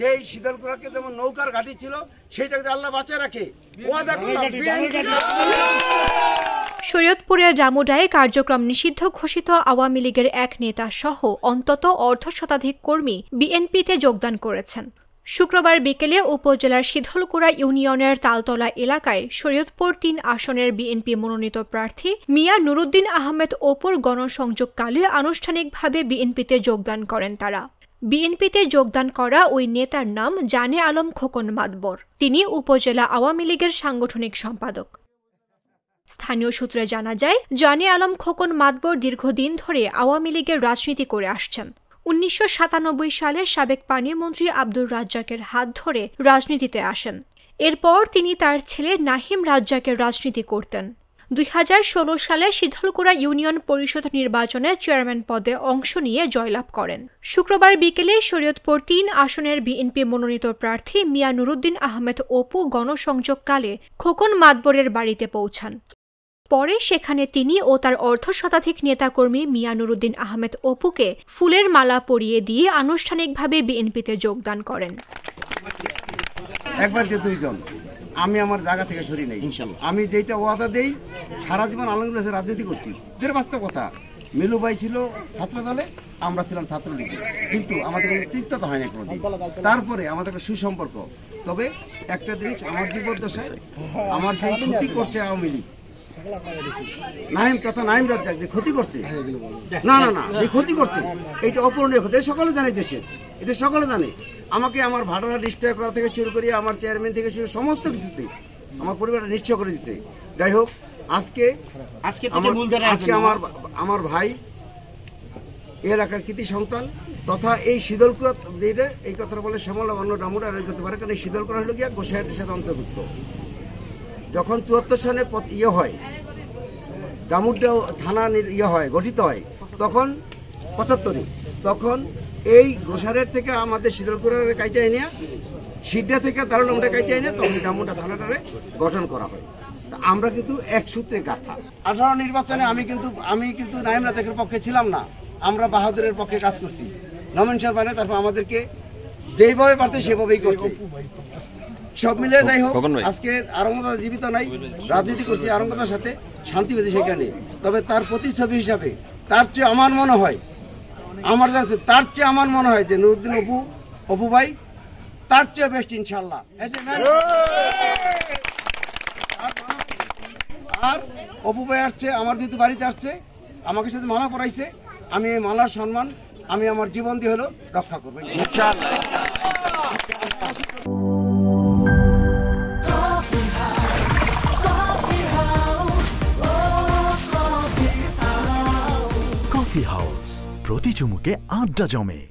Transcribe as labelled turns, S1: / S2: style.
S1: যেই শীতলকুড়াকে যেমন নৌকার ঘাঁটি ছিল সেটাকে আল্লাহ বাঁচিয়ে রাখে।
S2: শরীয়তপুরের জামুডায় কার্যক্রম নিষিদ্ধ ঘোষিত আওয়ামী লীগের এক নেতা সহ অন্তত অর্ধশতাধিক কর্মী বিএনপিতে যোগদান করেছেন। শুক্রবার বিকেলে উপজেলার শীতলকুড়া ইউনিয়নের তালতলা এলাকায় শরীয়তপুর ৩ আসনের বিএনপি মনোনীত প্রার্থী মিয়া নুরুদ্দিন আহমেদ অপুর গণসংযোগকালে আনুষ্ঠানিকভাবে বিএনপিতে যোগদান করেন তারা। বিএনপিতে যোগদান করা ওই নেতার নাম জানে আলম খোকন মাতবর। তিনি উপজেলা আওয়ামী লীগের সাংগঠনিক সম্পাদক। স্থানীয় সূত্রে জানা যায়, জানে আলম খোকন মাতবর দীর্ঘদিন ধরে আওয়ামী লীগের রাজনীতি করে আসছেন। ১৯৯৭ সালে সাবেক পানিমন্ত্রী আব্দুর রাজ্জাকের হাত ধরে রাজনীতিতে আসেন। এরপর তিনি তার ছেলে নাহিম রাজ্জাকের রাজনীতি করতেন। ২০১৬ সালে শীতলকুড়া ইউনিয়ন পরিষদ নির্বাচনে চেয়ারম্যান পদে অংশ নিয়ে জয়লাভ করেন। শুক্রবার বিকেলে শরীয়তপুর ৩ আসনের বিএনপি মনোনীত প্রার্থী মিয়া নুরুদ্দিন আহমেদ অপু গণসংযোগকালে খোকন মাতবরের বাড়িতে পৌঁছান। পরে সেখানে তিনি ও তার অর্ধশতাধিক নেতাকর্মী মিয়া নুরুদ্দিন আহমেদ অপুকে ফুলের মালা পরিয়ে দিয়ে আনুষ্ঠানিকভাবে বিএনপিতে যোগদান করেন।
S1: একবার যে দুইজন, আমি আমার জায়গা থেকে সরি নেই। আমি যেটা ওয়াদা দেই, সারা জীবন আলমগীর রাজনীতি করছি। বাস্তব কথা, মিলু ভাই ছিল ছাত্র দলে, আমরা ছিলাম ছাত্রলীগে, কিন্তু আমাদের তিক্ততা হয় না কোনোদিন। তারপরে আমাদের একটা সুসম্পর্ক। তবে একটা জিনিস, আমার জীবদ্দশায় আমার সেই ক্ষতি করছে আওয়ামী লীগ, নাহিম তথা নাহিম রাজ্জাক যে ক্ষতি করছে, না যে ক্ষতি করছে, এটা অপূরণীয় ক্ষতি। সকলে জানে, দেশে এটা সকলে জানে। আমাকে আমার ভাড়া নিশ্চয় করা থেকে শুরু করি, আমার চেয়ারম্যান থেকে শুরু সমস্ত কিছুতে আমার পরিবারটা নিশ্চয় করে দিচ্ছে। যাই হোক, আজকে আমার ভাই এলাকার কৃতি সন্তান তথা এই শীতলকুড়া, এই কথাটা বলে শ্যামলা অন্য ডামুরা করতে পারে, কারণ এই শীতলকুড়া হলো গিয়া গোসাইহাটের সাথে অন্তর্ভুক্ত। যখন ৭৪ সালে হয়, ডামুরটা থানা গঠিত হয়, তখন ৭৫, তখন এই গোসাইহাট থেকে আমাদের শীতলকুড়ার কাইটা এনে, সিদ্ধা থেকে দারুণটা কাইটা এনে, তখন ডামুরটা থানাটারে গঠন করা হয়। আমরা কিন্তু এক সূত্রে গাথা। 18 নির্বাচনে আমি কিন্তু নাহিম রাজ্জাকের পক্ষে ছিলাম না, আমরা বাহাদুরের পক্ষে কাজ করছি। নমন সাহেব মানে তারপর আমাদেরকে যেইভাবে পারতে সেভাবেই করছে। সব মিলে যাই হোক, আজকে আরঙ্গতা জীবিত নাই, রাজনীতি করছি আরঙ্গতার সাথে, শান্তি পেয়েছি সেখানে। তবে তার প্রতিচ্ছবি হিসাবে তার চেয়ে আমার মনে হয় যে নুরুদ্দিন অপু ভাই তার চেয়ে বেস্ট ইনশাল্লাহ। আর অপু ভাই আসছে, আমার যেহেতু বাড়িতে আসছে, আমাকে সাথে মালা পরাইছে, আমি এই মালার সম্মান আমি আমার জীবন দিয়ে হলো রক্ষা করবো ইনশাআল্লাহ।
S3: কফি হাউস, প্রতি চুমুকে আড্ডা জমে।